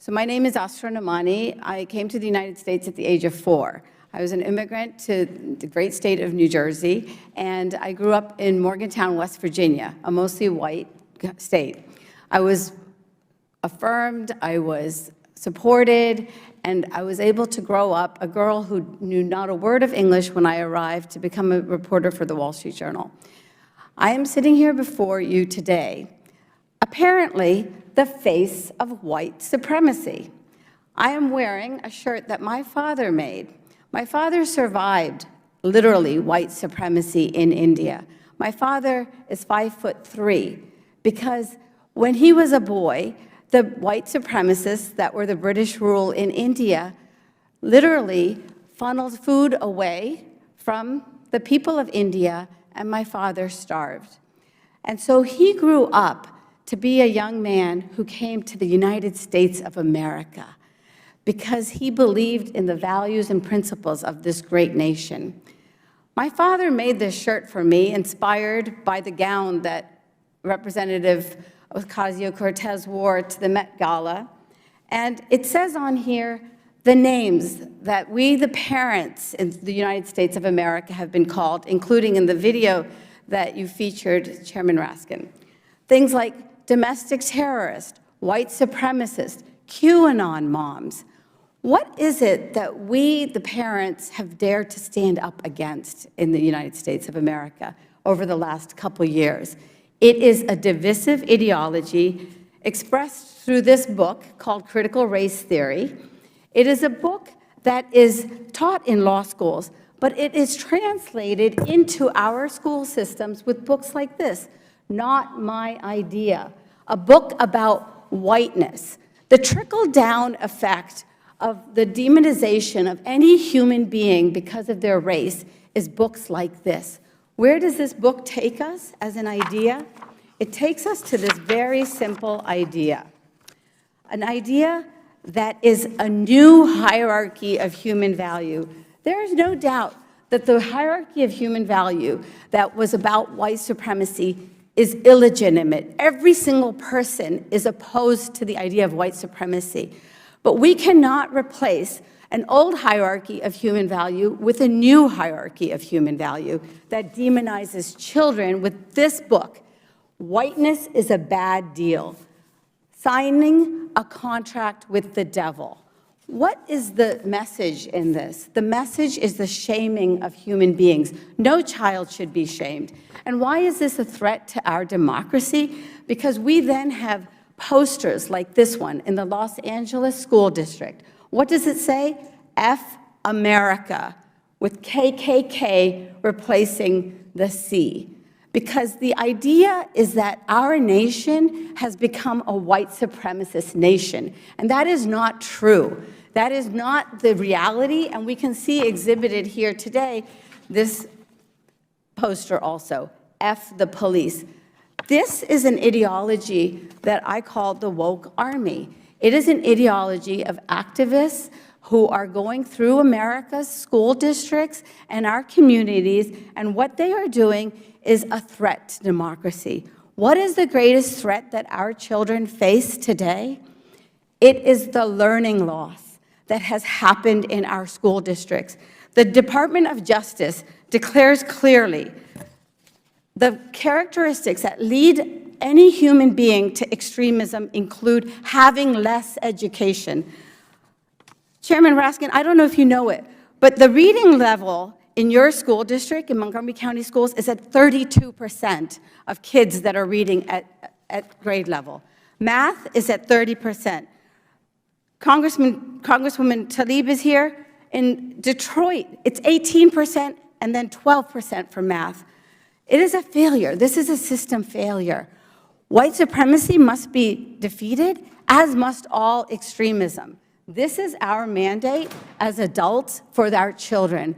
So my name is Asra Namani. I came to the United States at the age of 4. I was an immigrant to the great state of New Jersey, and I grew up in Morgantown, West Virginia, a mostly white state. I was affirmed, I was supported, and I was able to grow up a girl who knew not a word of English when I arrived to become a reporter for the Wall Street Journal. I am sitting here before you today, apparently the face of white supremacy. I am wearing a shirt that my father made. My father survived, literally, white supremacy in India. My father is 5'3", because when he was a boy, the white supremacists that were the British rule in India literally funneled food away from the people of India, and my father starved. And so he grew up to be a young man who came to the United States of America because he believed in the values and principles of this great nation. My father made this shirt for me, inspired by the gown that Representative Ocasio-Cortez wore to the Met Gala. And it says on here the names that we, the parents in the United States of America, have been called, including in the video that you featured, Chairman Raskin. Things like domestic terrorist, white supremacist, QAnon moms. What is it that we, the parents, have dared to stand up against in the United States of America over the last couple years? It is a divisive ideology expressed through this book called Critical Race Theory. It is a book that is taught in law schools, but it is translated into our school systems with books like this, Not My Idea, a book about whiteness. The trickle-down effect of the demonization of any human being because of their race is books like this. Where does this book take us as an idea? It takes us to this very simple idea, an idea that is a new hierarchy of human value. There is no doubt that the hierarchy of human value that was about white supremacy is illegitimate. Every single person is opposed to the idea of white supremacy. But we cannot replace an old hierarchy of human value with a new hierarchy of human value that demonizes children with this book, Whiteness is a Bad Deal, Signing a Contract with the Devil. What is the message in this? The message is the shaming of human beings. No child should be shamed. And why is this a threat to our democracy? Because we then have posters like this one in the Los Angeles School District. What does it say? F America, with KKK replacing the C. Because the idea is that our nation has become a white supremacist nation, and that is not true. That is not the reality, and we can see exhibited here today this poster also, F the police. This is an ideology that I call the woke army. It is an ideology of activists who are going through America's school districts and our communities, and what they are doing is a threat to democracy. What is the greatest threat that our children face today? It is the learning loss that has happened in our school districts. The Department of Justice declares clearly the characteristics that lead any human being to extremism include having less education. Chairman Raskin, I don't know if you know it, but the reading level in your school district, in Montgomery County Schools, is at 32% of kids that are reading at grade level. Math is at 30%. Congresswoman Tlaib is here. In Detroit, it's 18% and then 12% for math. It is a failure. This is a system failure. White supremacy must be defeated, as must all extremism. This is our mandate as adults for our children.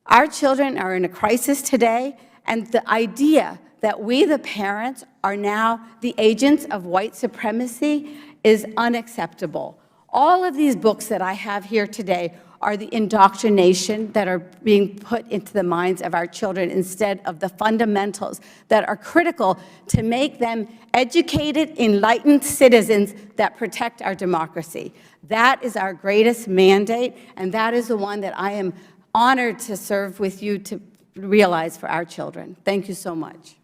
Our children are in a crisis today, and the idea that we, the parents, are now the agents of white supremacy is unacceptable. All of these books that I have here today are the indoctrination that are being put into the minds of our children instead of the fundamentals that are critical to make them educated, enlightened citizens that protect our democracy. That is our greatest mandate, and that is the one that I am honored to serve with you to realize for our children. Thank you so much.